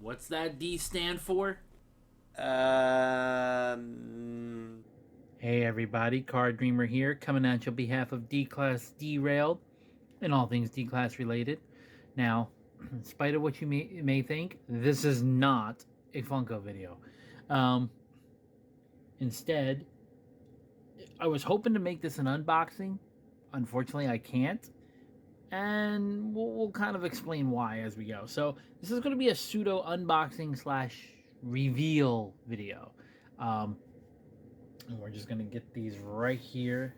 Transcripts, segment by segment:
What's that D stand for? Hey everybody, Card Dreamer here, coming at you on behalf of D-Class Derailed and all things D-Class related. Now, in spite of what you may think, this is not a Funko video. Um, Instead, I was hoping to make this an unboxing. Unfortunately, I can't. And we'll kind of explain why as we go. So, this is going to be a pseudo unboxing slash reveal video. Um, and we're just going to get these right here.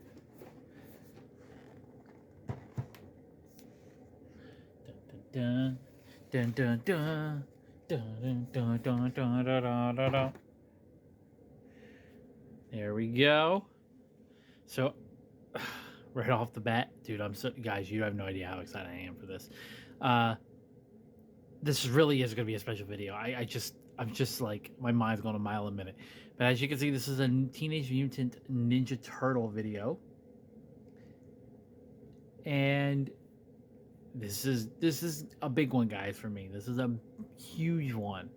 Dun, dun, dun, dun, dun, dun, dun, dun, dun, dun, dun, dun. There we go. So, right off the bat, dude, guys, you have no idea how excited I am for this. This really is going to be a special video. I'm just like, my mind's going a mile a minute. But as you can see, this is a Teenage Mutant Ninja Turtle video. And this is a big one, guys, for me. This is a huge one.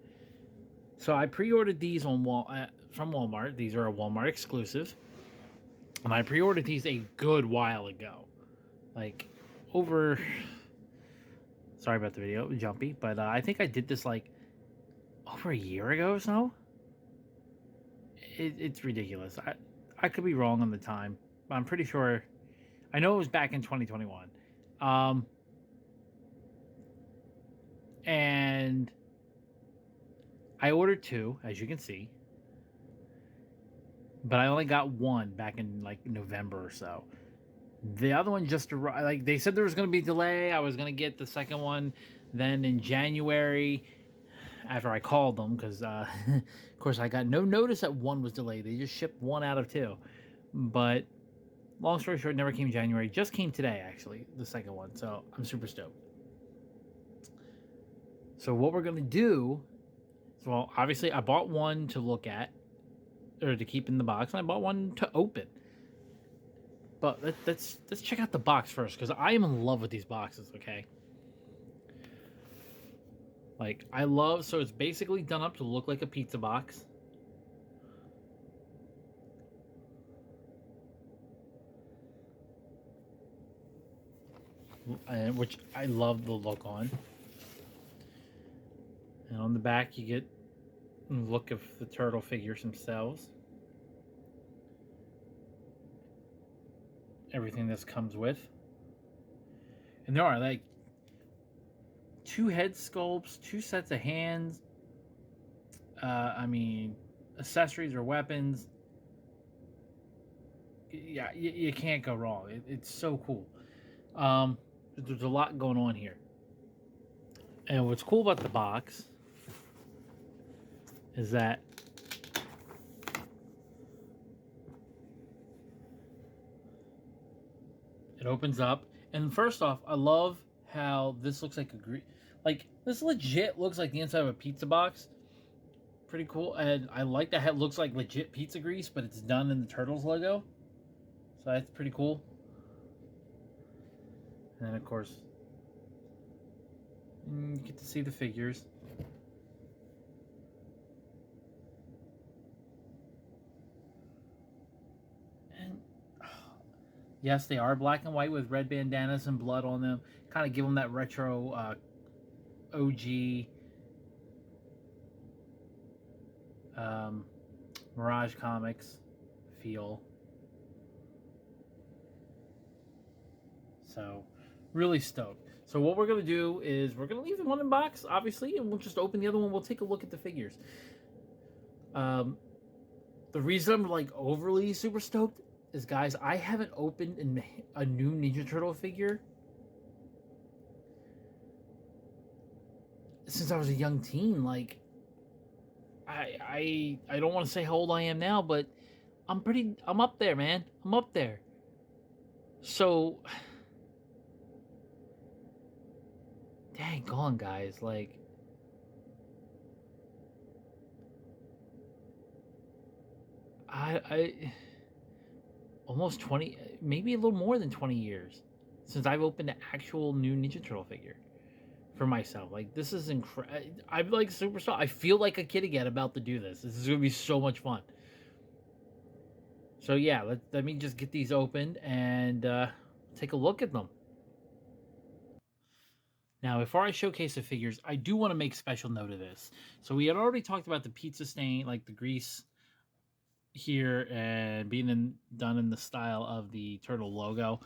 So I pre-ordered these on from Walmart. These are a Walmart exclusive, and I pre-ordered these a good while ago, like over. Sorry about the video, jumpy, but I think I did this like over a year ago or so. It's ridiculous. I could be wrong on the time, but I'm pretty sure. I know it was back in 2021. And I ordered two, as you can see, but I only got one back in like November or so. The other one just arrived. Like they said there was going to be a delay. I was going to get the second one then in January after I called them because, of course, I got no notice that one was delayed. They just shipped one out of two. But long story short, never came January. Just came today, actually, the second one. So I'm super stoked. So what we're going to do is, well, obviously I bought one to look at or to keep in the box, and I bought one to open. But let's check out the box first, because I am in love with these boxes, okay? Like, I love, so it's basically done up to look like a pizza box. Which I love the look on. And on the back, you get a look of the turtle figures themselves. Everything this comes with. And there are, like, two head sculpts, two sets of hands. I mean, accessories or weapons. Yeah, you can't go wrong. It's so cool. There's a lot going on here. And what's cool about the box is that it opens up. And first off, I love how this looks like this legit looks like the inside of a pizza box. Pretty cool. And I like that it looks like legit pizza grease, but it's done in the Turtles logo. So that's pretty cool. And then, of course, you get to see the figures. And yes, they are black and white with red bandanas and blood on them. Kind of give them that retro OG Mirage Comics feel. So, really stoked. So what we're going to do is we're going to leave the one in box, obviously, and we'll just open the other one. We'll take a look at the figures. The reason I'm like overly super stoked is, guys, I haven't opened a new Ninja Turtle figure since I was a young teen. Like, I don't want to say how old I am now, but I'm up there, man. I'm up there. So, dang on, guys. Like, I almost 20, maybe a little more than 20 years since I've opened an actual new Ninja Turtle figure for myself. Like, this is incredible. I'm like super stoked. I feel like a kid again about to do this. This is gonna be so much fun. So yeah, let me just get these opened and take a look at them. Now, before I showcase the figures, I do want to make special note of this. So we had already talked about the pizza stain, like the grease here, and being done in the style of the turtle logo.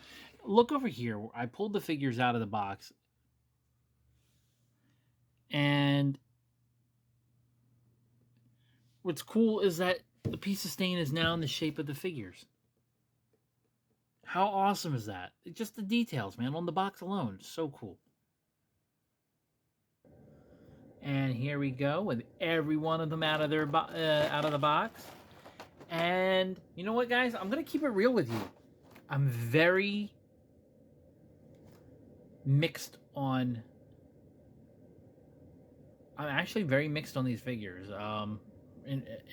Look over here. I pulled the figures out of the box, and what's cool is that the pizza stain is now in the shape of the figures. How awesome is that? Just the details, man, on the box alone. So cool. And here we go with every one of them out of their out of the box. And you know what, guys? I'm gonna keep it real with you. I'm very mixed on. I'm actually very mixed on these figures.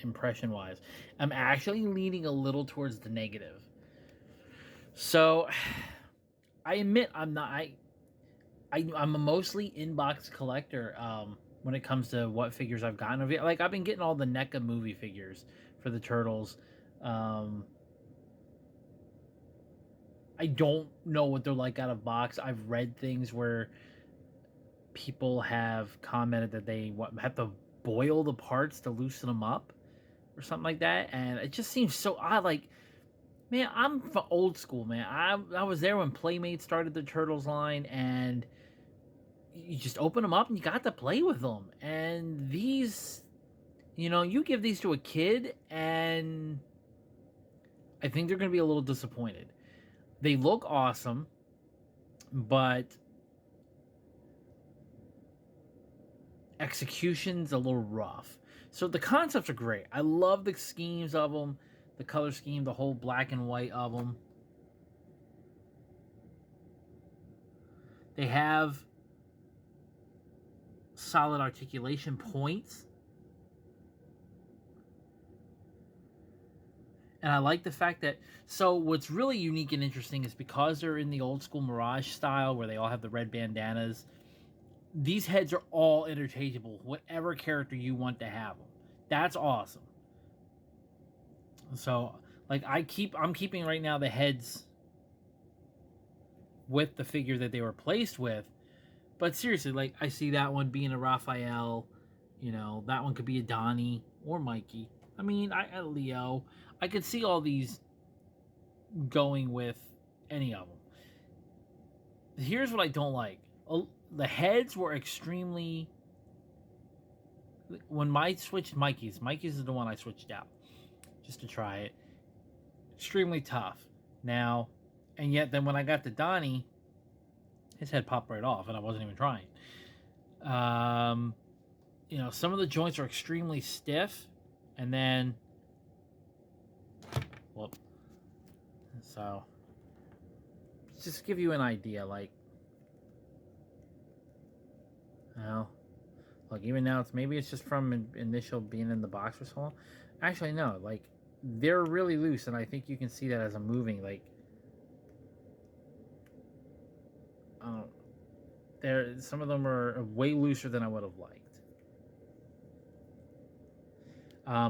Impression wise, I'm actually leaning a little towards the negative. So, I admit I'm not. I'm a mostly inbox collector. When it comes to what figures I've gotten. Like, I've been getting all the NECA movie figures for the Turtles. I don't know what they're like out of box. I've read things where people have commented that they have to boil the parts to loosen them up or something like that, and it just seems so odd. Like, man, I'm old school, man. I was there when Playmates started the Turtles line, and you just open them up and you got to play with them. And these, you give these to a kid, and I think they're going to be a little disappointed. They look awesome, but execution's a little rough. So the concepts are great. I love the schemes of them, the color scheme, the whole black and white of them. They have solid articulation points. And I like the fact that, so what's really unique and interesting is because they're in the old school Mirage style where they all have the red bandanas, these heads are all interchangeable, whatever character you want to have them. That's awesome. So, like, I'm keeping right now the heads with the figure that they were placed with. But seriously, like, I see that one being a Raphael, that one could be a Donnie or Mikey. I mean, Leo. I could see all these going with any of them. Here's what I don't like. The heads were extremely... When I switched Mikey's is the one I switched out just to try it. Extremely tough. Now, and yet then when I got to Donnie, his head popped right off, and I wasn't even trying. Some of the joints are extremely stiff, and then, whoop. So, just give you an idea, like, look, even now, maybe it's just from initial being in the box for so long. Actually, no, like, they're really loose, and I think you can see that as I'm moving, like, some of them are way looser than I would have liked.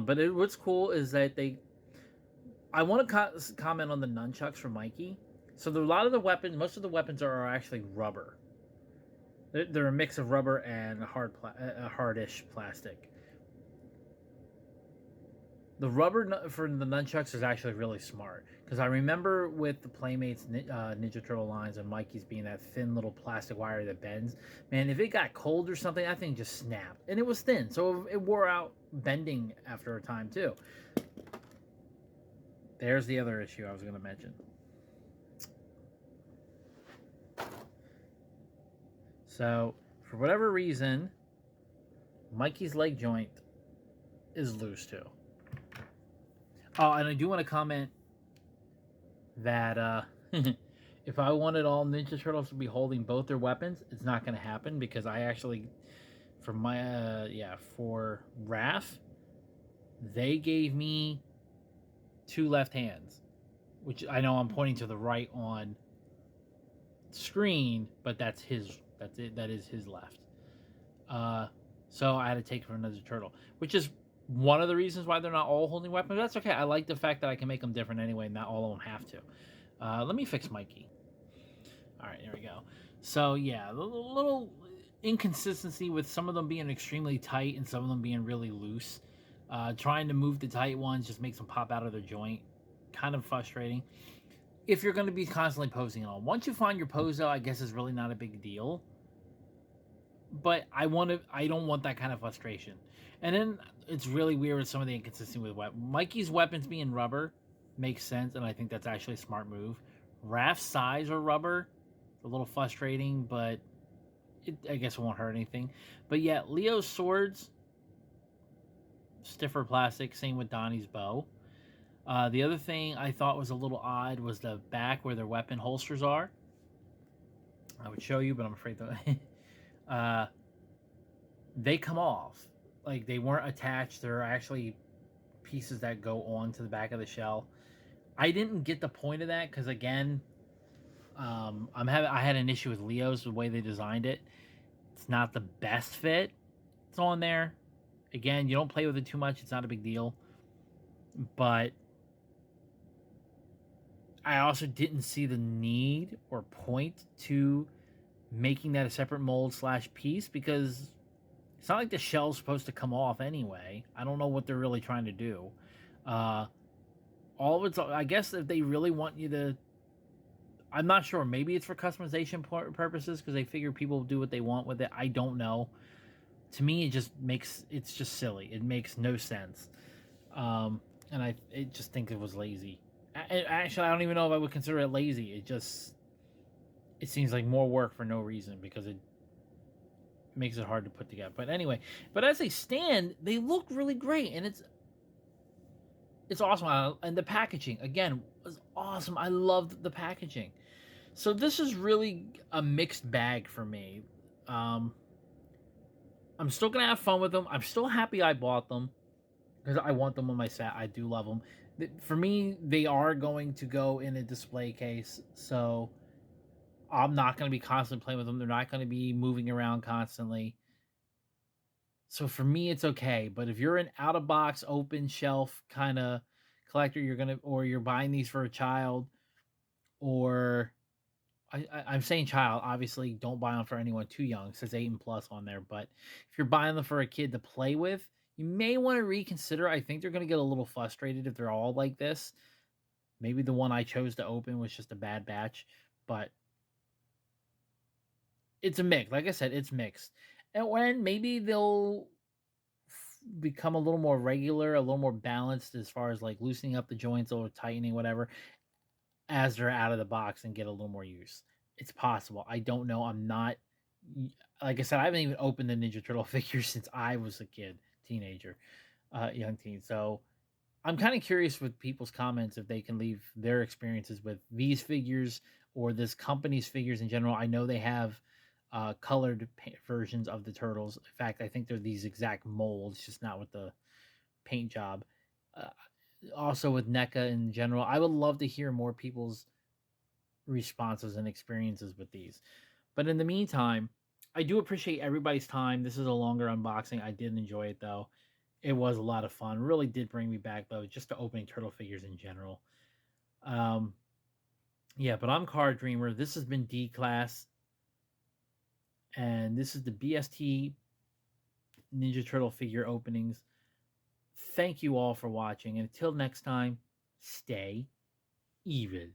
But what's cool is that I want to comment on the nunchucks for Mikey. So a lot of the weapons, most of the weapons are actually rubber. They're a mix of rubber and hardish plastic. The rubber for the nunchucks is actually really smart, because I remember with the Playmates Ninja Turtle lines and Mikey's being that thin little plastic wire that bends. Man, if it got cold or something, that thing just snapped. And it was thin, so it wore out bending after a time too. There's the other issue I was going to mention. So, for whatever reason, Mikey's leg joint is loose too. Oh, and I do want to comment that if I wanted all Ninja Turtles to be holding both their weapons, it's not going to happen, because I actually, for Raph, they gave me 2 left hands, which I know I'm pointing to the right on screen, but that's his That's it. That is his left. So I had to take it from another turtle, which is one of the reasons why they're not all holding weapons. That's okay. I like the fact that I can make them different anyway. Not all of them have to. Let me fix Mikey. All right, there we go. So yeah, a little inconsistency with some of them being extremely tight and some of them being really loose. Trying to move the tight ones just makes them pop out of their joint. Kind of frustrating. If you're going to be constantly posing it on, once you find your pose, though, I guess is really not a big deal. But I don't want that kind of frustration. And then it's really weird with some of the inconsistency with Mikey's weapons being rubber makes sense, and I think that's actually a smart move. Raph's size or rubber, a little frustrating, but I guess it won't hurt anything. But yeah, Leo's swords, stiffer plastic. Same with Donnie's bow. The other thing I thought was a little odd was the back where their weapon holsters are. I would show you, but I'm afraid that they come off. Like they weren't attached. They're actually pieces that go on to the back of the shell. I didn't get the point of that because again, I had an issue with Leo's the way they designed it. It's not the best fit. It's on there. Again, you don't play with it too much. It's not a big deal. But I also didn't see the need or point to making that a separate mold / piece because it's not like the shell's supposed to come off anyway. I don't know what they're really trying to do. All of it's, I guess, if they really want you to, I'm not sure. Maybe it's for customization purposes because they figure people do what they want with it. I don't know. To me, it's just silly. It makes no sense. And I just think it was lazy. Actually, I don't even know if I would consider it lazy. It seems like more work for no reason because it makes it hard to put together. But anyway, as they stand, they look really great, and it's awesome. And the packaging again was awesome. I loved the packaging. So this is really a mixed bag for me. I'm still gonna have fun with them. I'm still happy I bought them because I want them on my set. I do love them. For me, they are going to go in a display case, so I'm not going to be constantly playing with them. They're not going to be moving around constantly. So for me, it's okay. But if you're an out of box, open shelf kind of collector, or you're buying these for a child, or I'm saying child, obviously don't buy them for anyone too young. It says 8 and plus on there. But if you're buying them for a kid to play with, you may want to reconsider. I think they're going to get a little frustrated if they're all like this. Maybe the one I chose to open was just a bad batch, but it's a mix. Like I said, it's mixed. And when maybe they'll become a little more regular, a little more balanced as far as like loosening up the joints or tightening, whatever, as they're out of the box and get a little more use. It's possible. I don't know. I'm not, like I said, I haven't even opened the Ninja Turtle figure since I was a kid, teenager, young teen. So I'm kind of curious with people's comments if they can leave their experiences with these figures or this company's figures in general. I know they have colored versions of the turtles. In fact, I think they're these exact molds, just not with the paint job. Uh, Also with NECA in general, I would love to hear more people's responses and experiences with these. But in the meantime, I do appreciate everybody's time. This is a longer unboxing. I did enjoy it though. It was a lot of fun. Really did bring me back though, just to opening turtle figures in general. Um, yeah, but I'm Card Dreamer. This has been D Class, and this is the BST Ninja Turtle figure openings. Thank you all for watching, and until next time, stay evil.